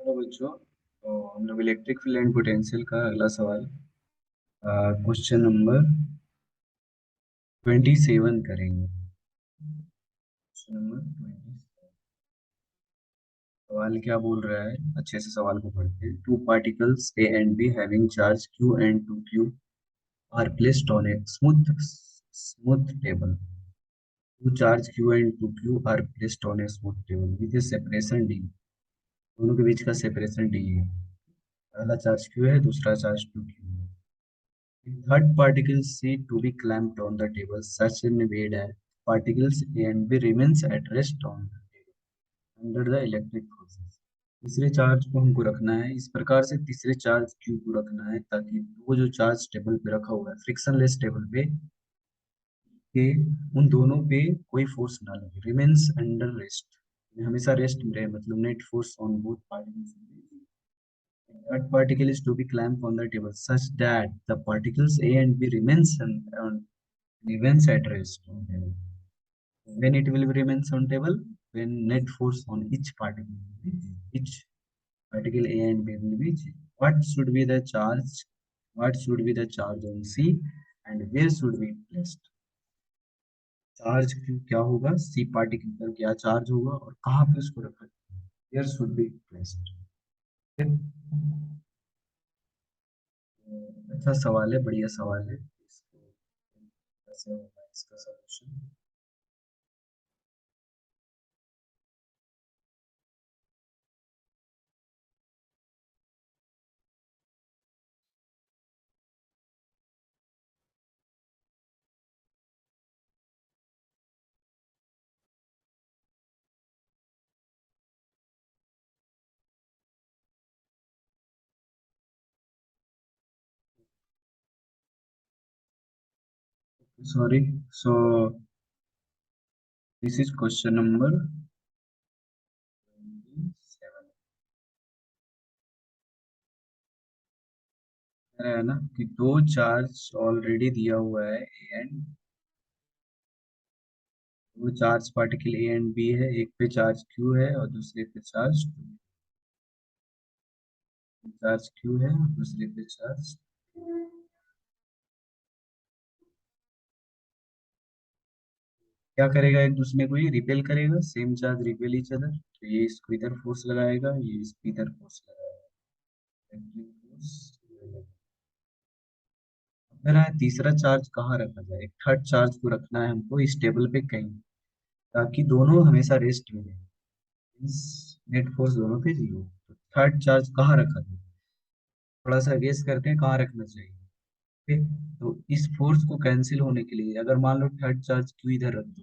Hello बच्चों। तो हम लोग इलेक्ट्रिक फील्ड एंड पोटेंशियल का अगला सवाल क्वेश्चन नंबर 27 करेंगे। क्वेश्चन नंबर 27 सवाल क्या बोल रहा है, अच्छे से सवाल को पढ़ते हैं। Two particles A and B having charge q and two q are placed on a smooth table. Two charge q and two q are placed on a smooth table with a separation d. दोनों के बीच का separation D है। पहला charge Q है, दूसरा charge to Q है। Third particle C to be clamped on the table such in a way that particles A and B remains at rest on the table under the electric forces। तीसरे charge को हमको रखना है इस प्रकार से, तीसरे चार्ज क्यू को रखना है ताकि वो जो चार्ज टेबल पे रखा हुआ है फ्रिक्शनलेस टेबल पे के उन दोनों पे कोई फोर्स ना लगे। रिमेन्स अंडर रेस्ट, हमेशा रेस्ट में रहे, मतलब net force on both particles. Third particle is to be clamped on the table such that the particles A and B remains at rest on table. When it will remains on table, when net force on each particle A and B will be zero. What should be the charge? What should be the charge on C and where should be placed? Charge Q क्या होगा, सी particle पर क्या charge होगा और कहाँ पे उसको रखा जाएगा, वेयर शुड बी प्लेस्ड। अच्छा सवाल है, बढ़िया सवाल है। इसको कैसे होगा इसका solution. Sorry, so this is question number 27। है ना कि दो चार्ज ऑलरेडी दिया हुआ है ए एंड, वो charge particle A and B है। एक पे चार्ज क्यू है और दूसरे पे चार्ज क्यू है और दूसरे पे चार्ज। क्या करेगा, एक दूसरे को ये रिपेल करेगा, same charge repel each other. तो ये इसको इधर फोर्स लगाएगा, ये इसको इधर फोर्स लगाएगा। मेरा तीसरा चार्ज कहाँ रखा जाए, एक थर्ड चार्ज को रखना है हमको इस टेबल पे कहीं, ताकि दोनों हमेशा रेस्ट में रहे। नेट फोर्स दोनों पे जीरो। तो थर्ड चार्ज कहाँ रखा जाए, थोड़ा सा गेस करते हैं कहाँ रखना चाहिए। ठीक, तो इस फोर्स को कैंसिल होने के लिए अगर मान लो थर्ड चार्ज क्यू इधर रख दो,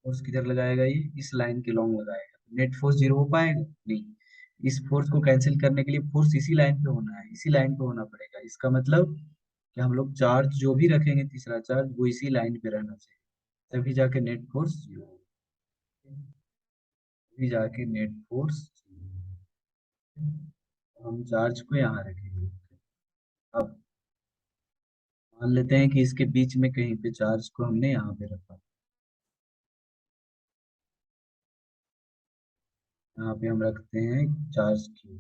फोर्स किधर लगाएगा, ये इस लाइन के लॉन्ग लगाएगा, नेट फोर्स जीरो हो पाएगा नहीं। इस फोर्स को कैंसिल करने के लिए फोर्स इसी लाइन पे होना है, इसी लाइन पे होना पड़ेगा। इसका मतलब कि हम लोग चार्ज जो भी रखेंगे तीसरा चार्ज वो इसी लाइन पे रहना चाहिए, तभी जाके नेट फोर्स जीरो, तभी जाके नेट फोर्स। हम चार्ज को यहाँ रखेंगे। अब मान लेते हैं कि इसके बीच में कहीं पे चार्ज को हमने यहाँ पे रखा, यहाँ पे हम रखते हैं चार्ज क्यू।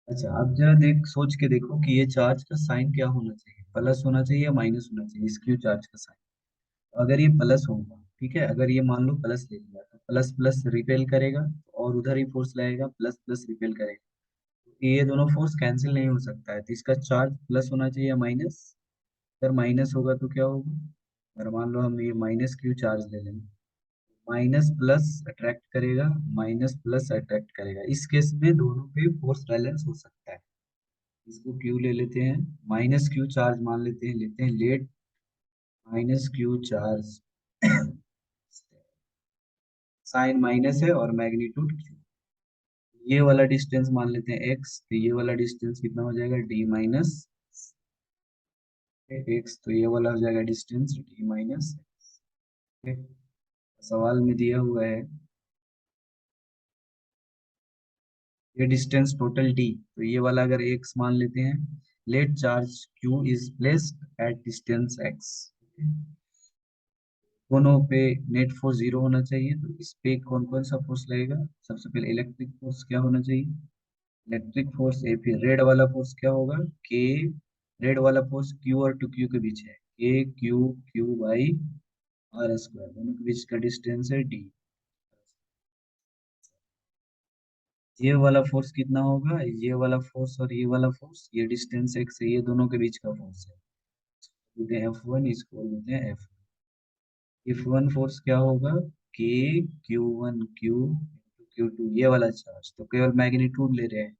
अच्छा अब जरा देख सोच के देखो कि ये चार्ज का साइन क्या होना चाहिए, प्लस होना चाहिए या माइनस होना चाहिए इस क्यू चार्ज का साइन। अगर ये प्लस होगा, ठीक है, अगर ये मान लो प्लस ले लिया तो प्लस प्लस रिपेल करेगा और उधर ही फोर्स लगेगा, प्लस प्लस रिपेल करेगा। तो ये दोनों फोर्स कैंसिल नहीं हो सकता है, तो इसका चार्ज प्लस होना चाहिए या माइनस। अगर माइनस होगा तो क्या होगा, अगर मान लो हम ये माइनस क्यू चार्ज ले लेंगे, माइनस प्लस अट्रैक्ट करेगा, माइनस प्लस अट्रैक्ट करेगा, इस केस में दोनों पे फोर्स बैलेंस हो सकता है। इसको क्यू ले लेते हैं, माइनस क्यू चार्ज मान लेते हैं, लेते हैं let minus q charge. Sign minus है और मैग्नीट्यूड क्यू। ये वाला डिस्टेंस मान लेते हैं एक्स, तो ये वाला डिस्टेंस कितना हो जाएगा डी माइनस एक्स, तो ये वाला हो जाएगा डिस्टेंस डी माइनस। सवाल में दिया हुआ है ये डिस्टेंस टोटल डी, तो ये वाला अगर एक्स मान लेते हैं, let charge q is placed at distance x. दोनों पे नेट फोर्स जीरो होना चाहिए, तो इस पे कौन कौन सा फोर्स लगेगा? सबसे पहले इलेक्ट्रिक फोर्स क्या होना चाहिए? Electric force A P. Red वाला फोर्स क्या होगा? के। रेड वाला फोर्स क्यू और टू क्यू के बीच है, k q q by r square, दोनों के बीच का डिस्टेंस है डी। ये वाला फोर्स कितना होगा? ये वाला फोर्स और ये वाला फोर्स, ये डिस्टेंस एक्स है, ये दोनों के बीच का फोर्स है, बोलते हैं एफ वन, इसको बोलते हैं एफ। इफ वन फोर्स क्या होगा? K Q one q q two, ये वाला चार्ज तो केवल मैग्नीट्यूड ले रहे हैं,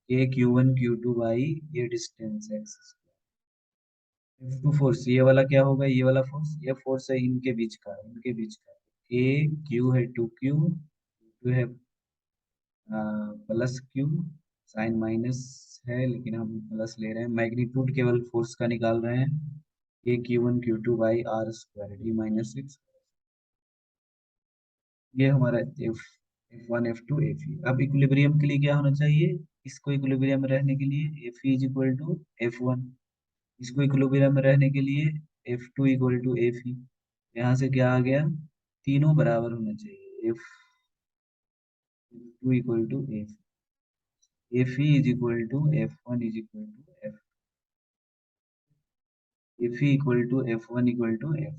के Q one Q two by ये distance X. F two force ये वाला क्या होगा? ये वाला फोर्स, ये फोर्स है इनके बीच का, इनके बीच का। के क्यू है टू क्यू, टू है प्लस क्यू, साइन माइनस है लेकिन हम प्लस ले रहे हैं, मैग्नीट्यूड केवल फोर्स का निकाल रहे हैं, के Q one Q two by r square D minus six. ये हमारा F F one F two F E. अब इक्विलिब्रियम के लिए क्या होना चाहिए? इसको इक्विलिब्रियम में रहने के लिए F E is equal to F one, इसको इक्विलिब्रियम में रहने के लिए F two equal to F E. यहाँ से क्या आ गया? तीनों बराबर होना चाहिए, F two equal to F E is equal to F one is equal to F E equal to F one equal to F.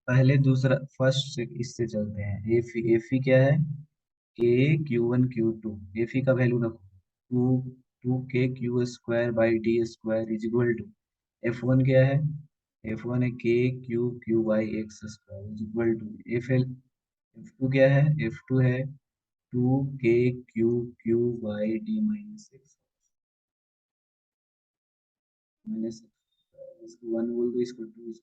पहले दूसरा फर्स्ट से इससे चलते हैं। एफ ई क्या है? K Q one Q two, F E का value रखो, two two k q square by d square is equal to, F one क्या है? एफ वन है k q q by x square is equal to F L. F two क्या है? F two है two k q q by D minus x minus, इसको one बोल दो, इसको टू,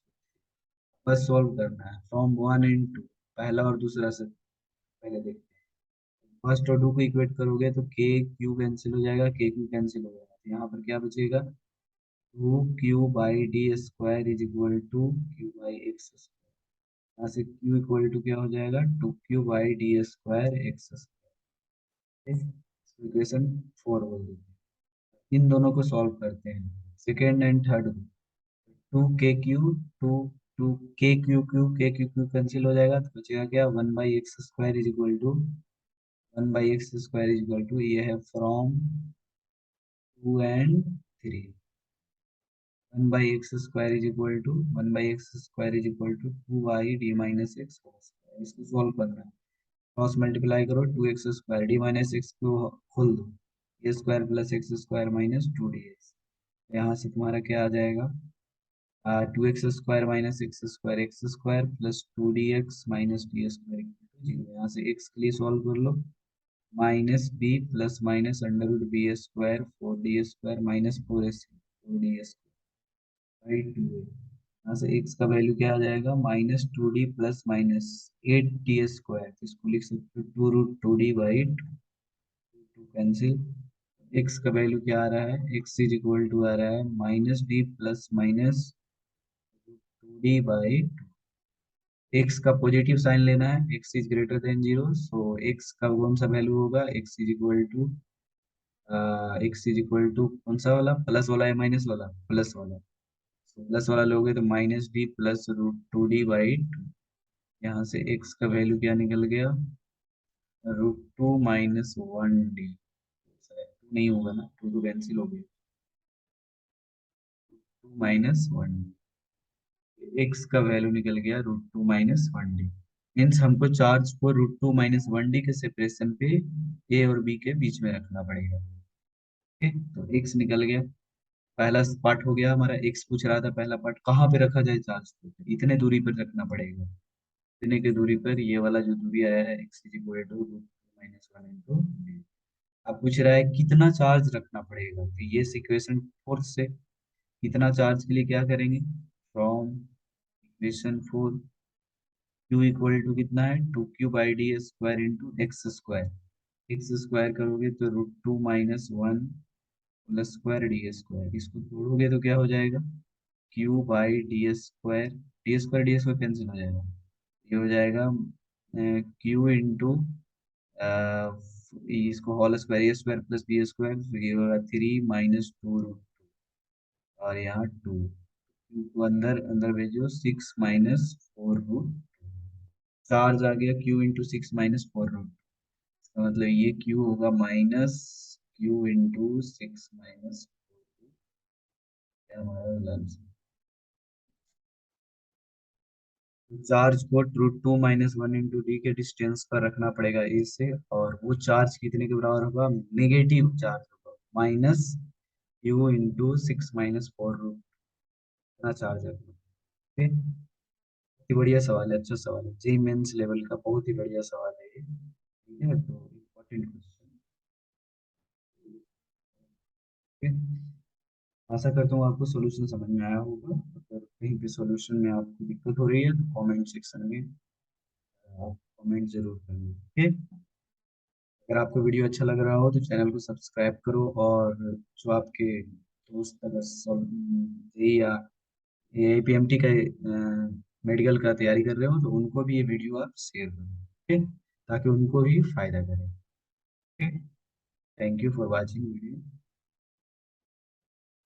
बस सॉल्व करना है फ्रॉम वन एंड टू, पहला और दूसरा से पहले देखते हैं। फर्स्ट और टू को इक्वेट करोगे तो के क्यू कैंसिल हो जाएगा, के क्यू कैंसिल हो जाएगा, तो यहाँ पर क्या बचेगा? Two q by d square is equal to q by x square. यहाँ से क्यू इक्वल टू क्या हो जाएगा? Two q by d square x square. Equation four बोल देते हैं। इन दोनों को सॉल्व करते हैं, सेकेंड एंड थर्ड को। Two k q two two k q q cancel हो जाएगा, तो बचेगा क्या? One by x square is equal to one by x square is equal to, ये है from two and three, one by x square is equal to one by x square is equal to two by D minus X square. इसको solve करना है, cross multiply करो, two X square D minus X को खोल दो, A square plus X square minus two D X. यहाँ से तुम्हारा क्या आ जाएगा? Two X square minus X square plus two D x minus D square zero. यहाँ से एक्स के लिए सॉल्व कर लो, minus B plus minus under root B square four D square minus four S four D by two है। यहाँ से x का वैल्यू क्या आ जाएगा? Minus two D plus minus eight D square, इसको लिख सकते हो two root two D by two, two cancel. x का वैल्यू क्या आ रहा है? x इज इक्वल टू आ रहा है minus d plus minus two D by, x का पॉजिटिव साइन लेना है, x is greater than zero, so x का कौन सा वैल्यू होगा? x इज इक्वल टू कौन सा वाला? प्लस वाला या माइनस वाला? प्लस वाला। प्लस वाला लोगे तो minus d plus root two D by two. यहाँ से x का वैल्यू क्या निकल गया? Root two minus one d. नहीं होगा ना, टू टू कैंसिल हो गया, two minus one d, x का वैल्यू निकल गया root two minus one d. Means हमको चार्ज को root two minus one d के सेपरेशन पे ए और बी के बीच में रखना पड़ेगा। ओके, तो एक्स निकल गया, पहला पार्ट हो गया हमारा। एक्स पूछ रहा था पहला पार्ट कहाँ पे रखा जाए चार्ज को, इतने दूरी पर रखना पड़ेगा, इतने की दूरी पर ये वाला जो दूरी आया है x is equal to root minus one into. अब पूछ रहा है कितना चार्ज रखना पड़ेगा, तो ये इक्वेशन फोर्थ से कितना चार्ज के लिए क्या करेंगे? From equation four, q equal to कितना है? Two q by d square into x square, x square करोगे तो root two minus one plus square d square, इसको तोड़ोगे तो क्या हो जाएगा? Q by d square cancel हो जाएगा, ये हो जाएगा क्यू इंटू इसको whole square, a square plus b square, ये होगा थ्री माइनस टू रूट, और यहाँ टू, को अंदर अंदर भेजो, 6 - 4 रूट, चार्ज आ गया Q × 6 - 4 रूट, मतलब ये Q होगा -Q × 6 - 4 रूट, हमारा आंसर। चार्ज को √2 - 1 × d के डिस्टेंस पर रखना पड़ेगा ए से, और वो चार्ज कितने के बराबर होगा, नेगेटिव चार्ज होगा, -Q × 6 - 4 रूट, इतना चार्ज है। ओके, बहुत ही बढ़िया सवाल है, अच्छा सवाल है, जेई मेंस लेवल का बहुत ही बढ़िया सवाल है ये। ठीक है, तो इम्पोर्टेंट क्वेश्चन। आशा करता हूँ आपको सॉल्यूशन समझ में आया होगा। अगर कहीं पे सॉल्यूशन में आपको दिक्कत हो रही है तो कमेंट सेक्शन में आप कमेंट जरूर करिए। ठीक, अगर आपको वीडियो अच्छा लग रहा हो तो चैनल को सब्सक्राइब करो, और जो आपके दोस्त अगर जेई या एपीएमटी का मेडिकल का तैयारी कर रहे हो तो उनको भी ये वीडियो आप शेयर करो, ठीक, ताकि उनको भी फायदा करे। ठीक, thank you for watching video.